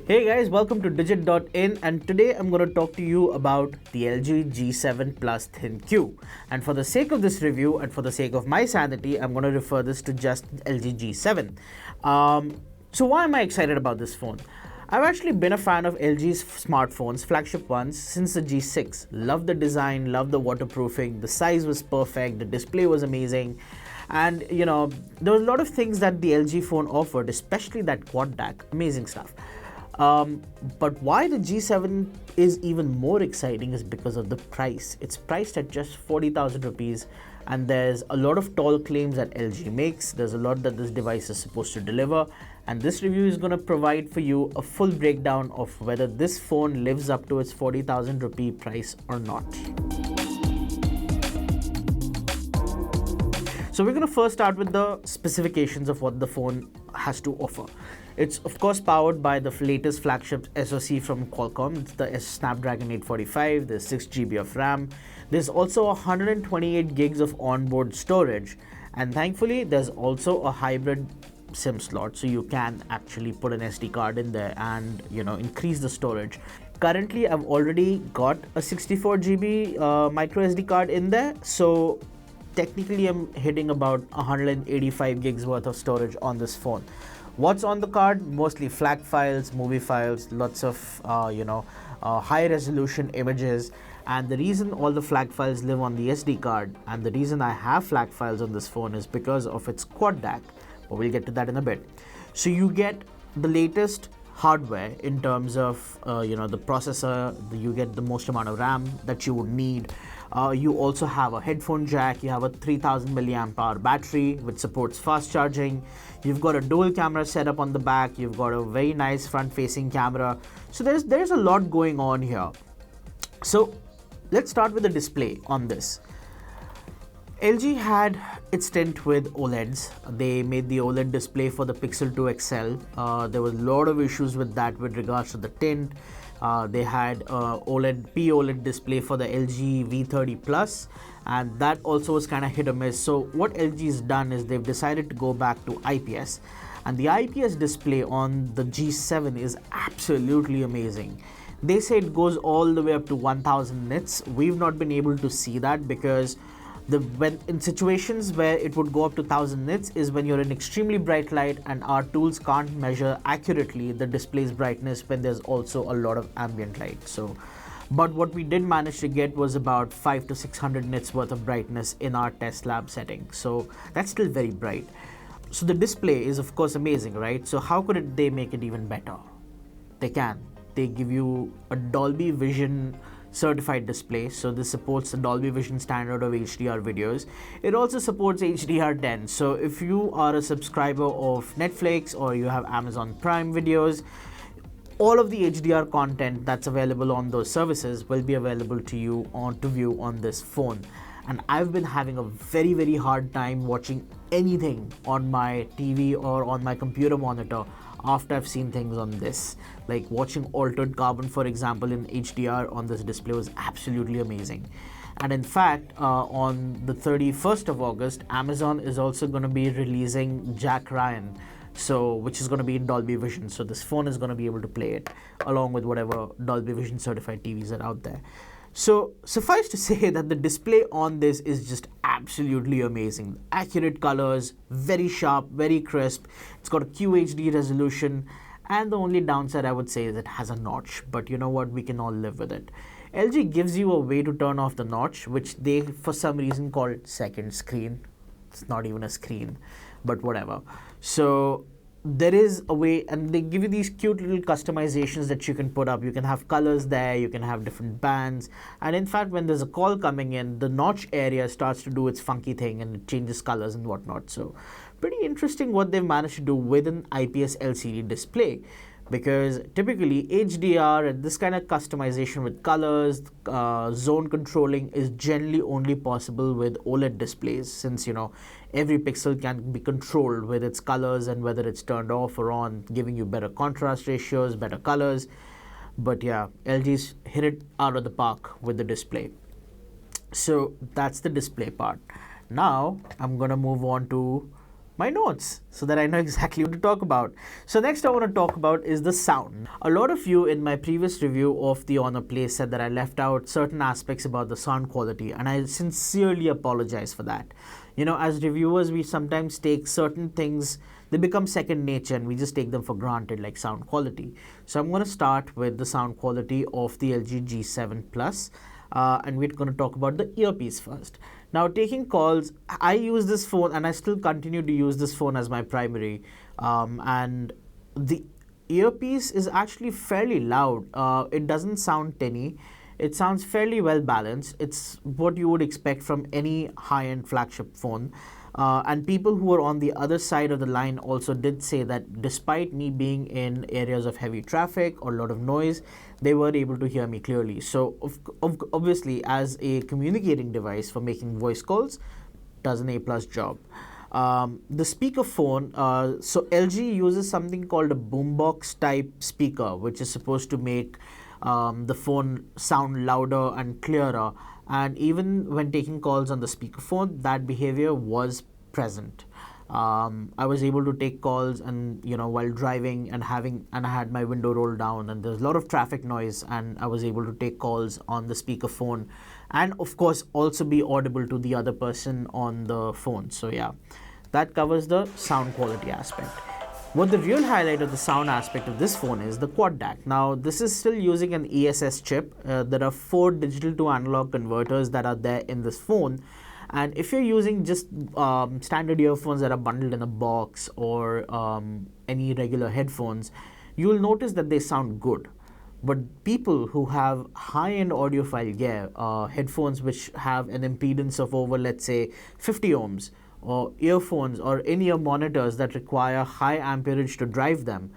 Hey guys, welcome to Digit.in, and today I'm going to talk to you about the LG G7 Plus Thin Q. And for the sake of this review and for the sake of my sanity, I'm going to refer this to just LG G7. So why am I excited about this phone? I've actually been a fan of LG's smartphones, flagship ones, since the G6. Love the design, love the waterproofing, the size was perfect, the display was amazing. And there was a lot of things that the LG phone offered, especially that quad DAC. Amazing stuff. But why the G7 is even more exciting is because of the price. It's priced at just 40,000 rupees, and there's a lot of tall claims that LG makes. There's a lot that this device is supposed to deliver, and this review is going to provide for you a full breakdown of whether this phone lives up to its 40,000 rupee price or not. So we're going to first start with the specifications of what the phone has to offer. It's of course powered by the latest flagship SoC from Qualcomm. It's the Snapdragon 845. There's 6 GB of RAM. There's also 128 gigs of onboard storage, and thankfully there's also a hybrid SIM slot, so you can actually put an SD card in there and increase the storage. Currently, I've already got a 64 GB micro SD card in there, so technically I'm hitting about 185 gigs worth of storage on this phone. What's on the card? Mostly FLAC files, movie files, lots of high resolution images. And the reason all the FLAC files live on the SD card, and the reason I have FLAC files on this phone, is because of its quad DAC. But we'll get to that in a bit. So you get the latest hardware in terms of the processor. You get the most amount of RAM that you would need. You also have a headphone jack. You have a 3000 milliamp hour battery which supports fast charging. You've got a dual camera setup on the back. You've got a very nice front facing camera. So there's a lot going on here. So let's start with the display on this. LG had its stint with OLEDs. They made the OLED display for the Pixel 2 XL. There was a lot of issues with that with regards to the tint. They had OLED display for the LG V30 Plus, and that also was kind of hit or miss. So what LG's done is they've decided to go back to IPS, and the IPS display on the G7 is absolutely amazing. They say it goes all the way up to 1000 nits. We've not been able to see that because when in situations where it would go up to 1000 nits is when you're in extremely bright light, and our tools can't measure accurately the display's brightness when there's also a lot of ambient light. But what we did manage to get was about 500 to 600 nits worth of brightness in our test lab setting. So that's still very bright. So the display is of course amazing, right? So how could they make it even better? They can. They give you a Dolby Vision certified display, so this supports the Dolby Vision standard of HDR videos. It also supports HDR10. So if you are a subscriber of Netflix or you have Amazon Prime videos, all of the HDR content that's available on those services will be available to you to view on this phone. And I've been having a very, very hard time watching anything on my TV or on my computer monitor after I've seen things on this. Like watching Altered Carbon, for example, in HDR on this display was absolutely amazing. And in fact, on the 31st of August, Amazon is also going to be releasing Jack Ryan, which is going to be in Dolby Vision. So this phone is going to be able to play it along with whatever Dolby Vision certified TVs are out there. So suffice to say that the display on this is just absolutely amazing. Accurate colors, very sharp, very crisp. It's got a QHD resolution, and the only downside I would say is it has a notch, but you know what, we can all live with it. LG gives you a way to turn off the notch, which they for some reason call second screen. It's not even a screen, but whatever. So there is a way, and they give you these cute little customizations that you can put up. You can have colors there, you can have different bands, and in fact when there's a call coming in, the notch area starts to do its funky thing and it changes colors and whatnot. So pretty interesting what they've managed to do with an IPS LCD display, because typically HDR and this kind of customization with colors, zone controlling is generally only possible with OLED displays, since every pixel can be controlled with its colors and whether it's turned off or on, giving you better contrast ratios, better colors. But yeah, LG's hit it out of the park with the display. So that's the display part. Now I'm gonna move on to my notes so that I know exactly what to talk about. So next I want to talk about is the sound. A lot of you in my previous review of the Honor Play said that I left out certain aspects about the sound quality, and I sincerely apologize for that. You know, as reviewers, we sometimes take certain things, they become second nature and we just take them for granted, like sound quality. So I'm going to start with the sound quality of the LG G7 Plus, and we're going to talk about the earpiece first. Now, taking calls, I use this phone and I still continue to use this phone as my primary. And the earpiece is actually fairly loud. It doesn't sound tinny. It sounds fairly well balanced. It's what you would expect from any high-end flagship phone. And people who are on the other side of the line also did say that despite me being in areas of heavy traffic or a lot of noise, they were able to hear me clearly. So obviously, as a communicating device for making voice calls, does an A+ job. The speakerphone, so LG uses something called a boombox type speaker, which is supposed to make the phone sound louder and clearer. And even when taking calls on the speakerphone, that behavior was present. I was able to take calls, and while driving and I had my window rolled down, and there's a lot of traffic noise, and I was able to take calls on the speakerphone, and of course also be audible to the other person on the phone. So yeah, that covers the sound quality aspect. What the real highlight of the sound aspect of this phone is the quad DAC. Now, this is still using an ESS chip. There are 4 digital to analog converters that are there in this phone. And if you're using just standard earphones that are bundled in a box, or any regular headphones, you will notice that they sound good. But people who have high-end audiophile gear, headphones which have an impedance of over, let's say, 50 ohms, or earphones or in-ear monitors that require high amperage to drive them,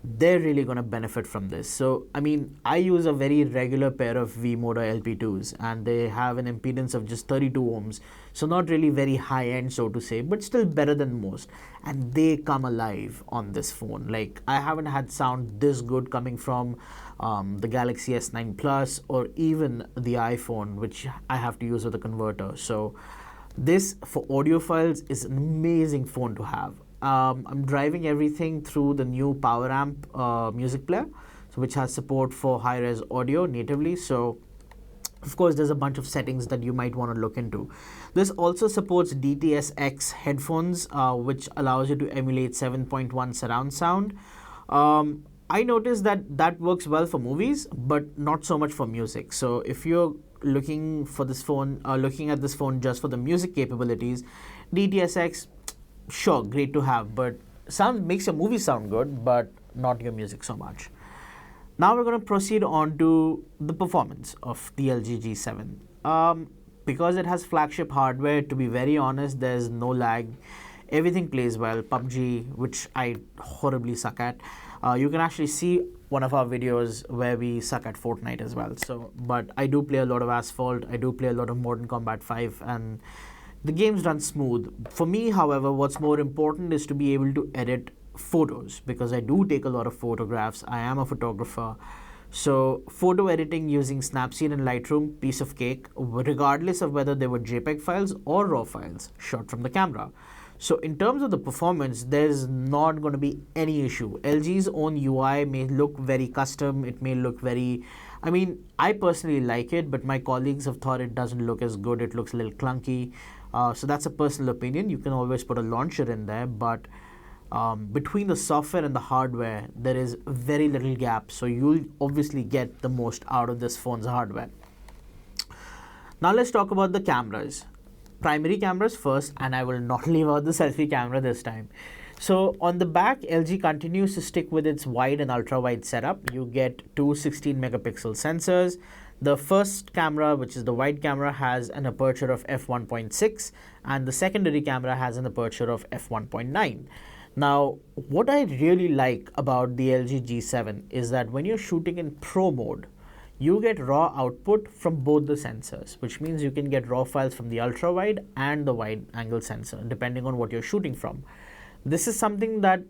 they're really going to benefit from this. So, I mean, I use a very regular pair of V-Moda LP2s, and they have an impedance of just 32 ohms. So not really very high-end, so to say, but still better than most. And they come alive on this phone. Like, I haven't had sound this good coming from the Galaxy S9 Plus, or even the iPhone, which I have to use with a converter. So this, for audiophiles, is an amazing phone to have. I'm driving everything through the new PowerAmp music player, so which has support for high-res audio natively. So of course, there's a bunch of settings that you might want to look into. This also supports DTS-X headphones, which allows you to emulate 7.1 surround sound. I noticed that that works well for movies, but not so much for music. So if you're looking for this phone, looking at this phone just for the music capabilities, DTS-X, sure, great to have, but makes your movie sound good, but not your music so much. Now we're going to proceed on to the performance of the LG G7. Because it has flagship hardware, to be very honest, there's no lag. Everything plays well. PUBG, which I horribly suck at. You can actually see one of our videos where we suck at Fortnite as well. So, but I do play a lot of Asphalt. I do play a lot of Modern Combat 5, and the games run smooth. For me, however, what's more important is to be able to edit photos, because I do take a lot of photographs. I am a photographer. So photo editing using Snapseed and Lightroom, piece of cake, regardless of whether they were JPEG files or RAW files shot from the camera. So in terms of the performance, there's not going to be any issue. LG's own UI may look very custom. It may look very, I mean, I personally like it, but my colleagues have thought it doesn't look as good. It looks a little clunky. So that's a personal opinion. You can always put a launcher in there, but between the software and the hardware, there is very little gap. So you'll obviously get the most out of this phone's hardware. Now let's talk about the cameras. Primary cameras first, and I will not leave out the selfie camera this time. So on the back, LG continues to stick with its wide and ultra wide setup. You get two 16 megapixel sensors. The first camera, which is the wide camera, has an aperture of f1.6, and the secondary camera has an aperture of f1.9. Now, what I really like about the LG G7 is that when you're shooting in pro mode, you get raw output from both the sensors, which means you can get raw files from the ultra wide and the wide angle sensor, depending on what you're shooting from. This is something that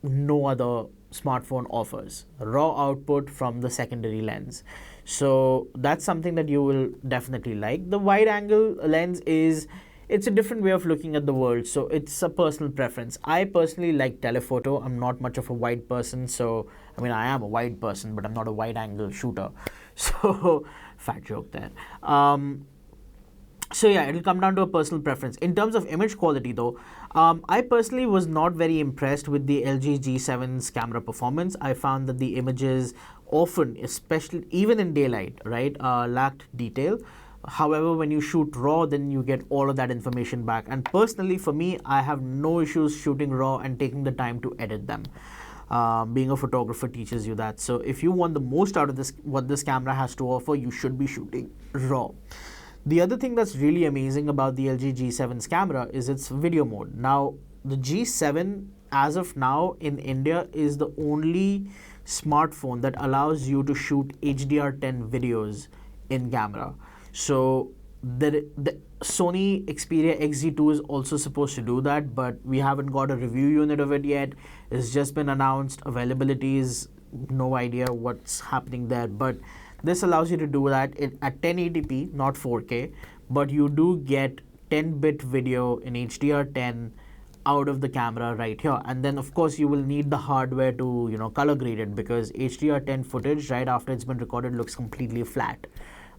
no other smartphone offers, raw output from the secondary lens. So that's something that you will definitely like. The wide angle lens is it's a different way of looking at the world, so it's a personal preference. I personally like telephoto. I'm not much of a wide person, so I mean I am a wide person, but I'm not a wide angle shooter. So fat joke there. So yeah, it'll come down to a personal preference. In terms of image quality though, I personally was not very impressed with the LG G7's camera performance. I found that the images often, especially even in daylight, right, lacked detail. However, when you shoot RAW, then you get all of that information back. And personally, for me, I have no issues shooting RAW and taking the time to edit them. Being a photographer teaches you that. So if you want the most out of this, what this camera has to offer, you should be shooting RAW. The other thing that's really amazing about the LG G7's camera is its video mode. Now, the G7, as of now in India, is the only smartphone that allows you to shoot HDR10 videos in camera. So the Sony Xperia XZ2 is also supposed to do that, but we haven't got a review unit of it yet. It's just been announced. Availability is no idea what's happening there, but this allows you to do that at 1080p, not 4K, but you do get 10-bit video in HDR10 out of the camera right here. And then of course you will need the hardware to, you know, color grade it, because HDR10 footage right after it's been recorded looks completely flat.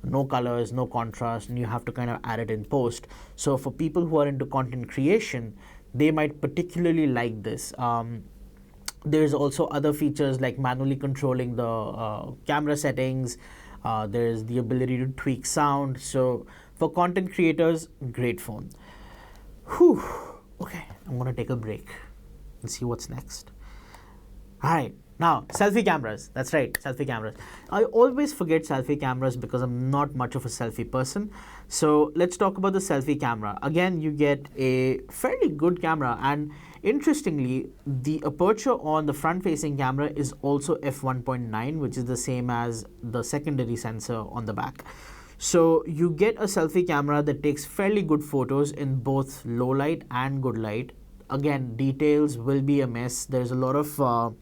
No colors, no contrast, and you have to kind of add it in post. So for people who are into content creation, they might particularly like this. There's also other features like manually controlling the camera settings. There's the ability to tweak sound. So for content creators, great phone. Whew. Okay, I'm gonna take a break and see what's next. All right, now selfie cameras. That's right, selfie cameras. I always forget selfie cameras because I'm not much of a selfie person. So let's talk about the selfie camera. Again, you get a fairly good camera, and interestingly, the aperture on the front-facing camera is also f1.9, which is the same as the secondary sensor on the back. So you get a selfie camera that takes fairly good photos in both low light and good light. Again, details will be a mess. There's a lot of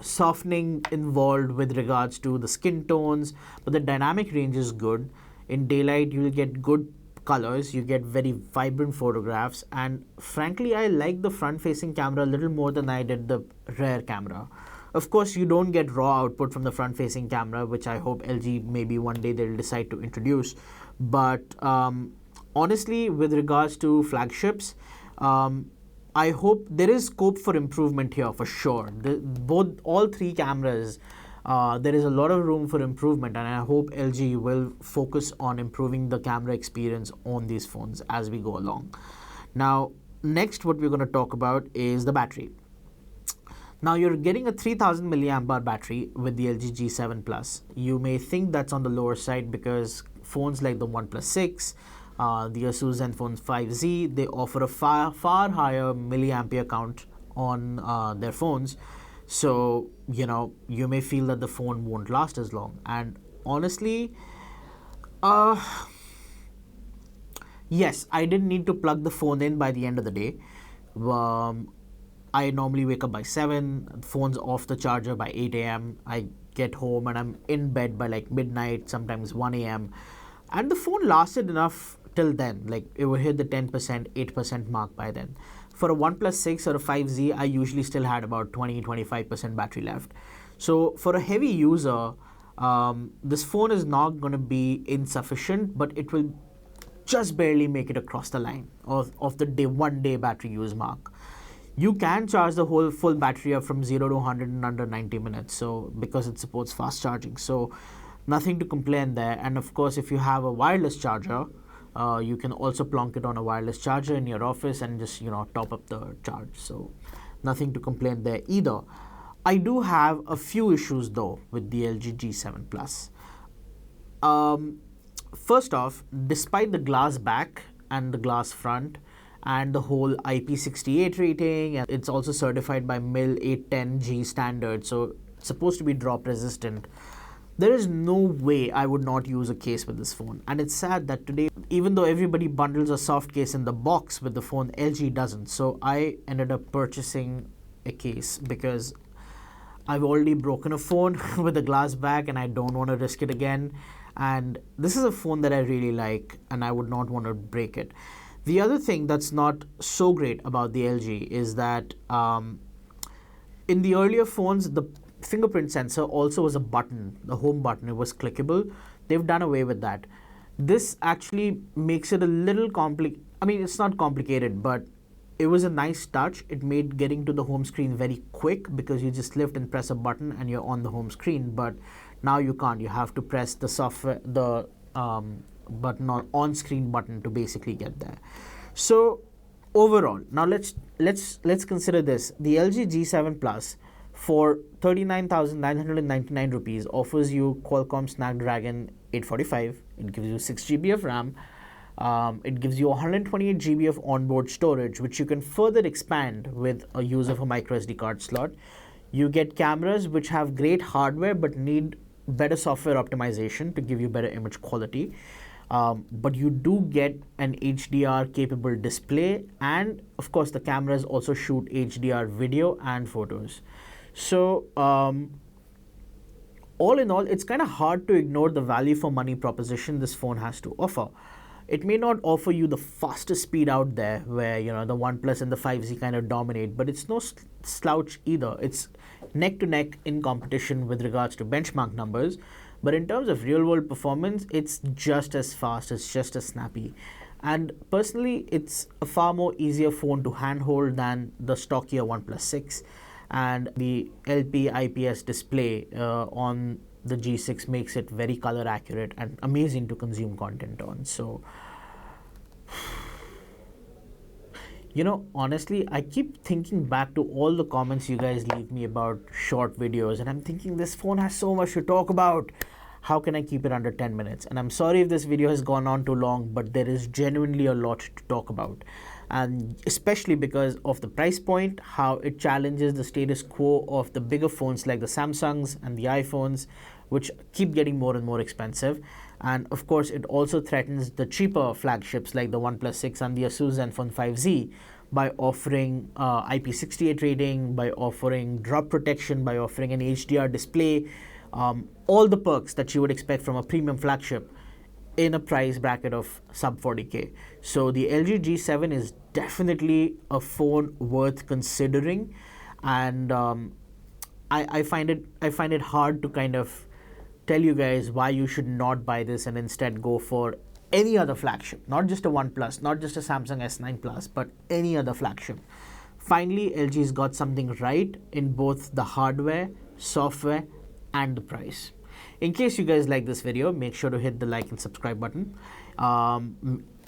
softening involved with regards to the skin tones, but the dynamic range is good. In daylight, you will get good colors, you get very vibrant photographs, and frankly, I like the front-facing camera a little more than I did the rear camera. Of course, you don't get raw output from the front-facing camera, which I hope LG maybe one day they'll decide to introduce. But honestly, with regards to flagships, I hope there is scope for improvement here for sure. All three cameras, there is a lot of room for improvement, and I hope LG will focus on improving the camera experience on these phones as we go along. Now, next what we're going to talk about is the battery. Now, you're getting a 3000 milliamp hour battery with the LG G7 Plus. You may think that's on the lower side because phones like the OnePlus 6, the Asus Zenfone 5Z, they offer a far higher milliampere count on their phones. So, you know, you may feel that the phone won't last as long. And honestly, yes, I didn't need to plug the phone in by the end of the day. I normally wake up by 7, phone's off the charger by 8 a.m. I get home and I'm in bed by like midnight, sometimes 1 a.m. And the phone lasted enough till then. Like it would hit the 10%, 8% mark by then. For a OnePlus 6 or a 5Z, I usually still had about 20-25% battery left. So for a heavy user, this phone is not going to be insufficient, but it will just barely make it across the line of the 1 day battery use mark. You can charge the whole full battery up from 0 to 100 in under 90 minutes, so because it supports fast charging. So nothing to complain there. And of course, if you have a wireless charger, you can also plonk it on a wireless charger in your office and just, you know, top up the charge. So nothing to complain there either. I do have a few issues though with the LG G7 Plus. First off, despite the glass back and the glass front and the whole IP68 rating, and it's also certified by MIL 810G standard, so it's supposed to be drop resistant. There is no way I would not use a case with this phone. And it's sad that today, even though everybody bundles a soft case in the box with the phone, LG doesn't. So I ended up purchasing a case because I've already broken a phone with a glass back and I don't want to risk it again. And this is a phone that I really like, and I would not want to break it. The other thing that's not so great about the LG is that in the earlier phones, the fingerprint sensor also was a button, the home button. It was clickable. They've done away with that. This actually makes it a little complicated. I mean, it's not complicated, but it was a nice touch. It made getting to the home screen very quick because you just lift and press a button and you're on the home screen. But now you can't. You have to press the software, the button or on-screen button to basically get there. So overall, now let's consider this. The LG G7 Plus for 39,999 rupees offers you Qualcomm Snapdragon 845. It gives you 6 GB of RAM. It gives you 128 GB of onboard storage, which you can further expand with a use of a micro SD card slot. You get cameras which have great hardware but need better software optimization to give you better image quality. But you do get an HDR capable display, and of course the cameras also shoot HDR video and photos. So all in all, it's kind of hard to ignore the value for money proposition this phone has to offer. It may not offer you the fastest speed out there where the OnePlus and the 5Z kind of dominate, but it's no slouch either. It's neck to neck in competition with regards to benchmark numbers. But in terms of real world performance, it's just as fast, it's just as snappy. And personally, it's a far more easier phone to handhold than the stockier OnePlus 6. And the LP IPS display on the G6 makes it very color accurate and amazing to consume content on. So, honestly, I keep thinking back to all the comments you guys leave me about short videos, and I'm thinking this phone has so much to talk about. How can I keep it under 10 minutes? And I'm sorry if this video has gone on too long, but there is genuinely a lot to talk about. And especially because of the price point, how it challenges the status quo of the bigger phones like the Samsungs and the iPhones, which keep getting more and more expensive. And of course, it also threatens the cheaper flagships like the OnePlus 6 and the Asus Zenfone 5Z by offering IP68 rating, by offering drop protection, by offering an HDR display, all the perks that you would expect from a premium flagship in a price bracket of sub 40K. So the LG G7 is definitely a phone worth considering, and I find it hard to kind of tell you guys why you should not buy this and instead go for any other flagship, not just a OnePlus, not just a Samsung S9 Plus, but any other flagship. Finally, LG's got something right in both the hardware, software, and the price. In case you guys like this video, make sure to hit the like and subscribe button.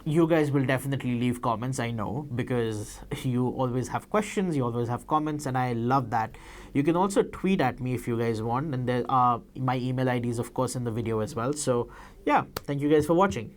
You guys will definitely leave comments, I know, because you always have questions, you always have comments, and I love that. You can also tweet at me if you guys want, and there are my email ID is of course in the video as well. So yeah, thank you guys for watching.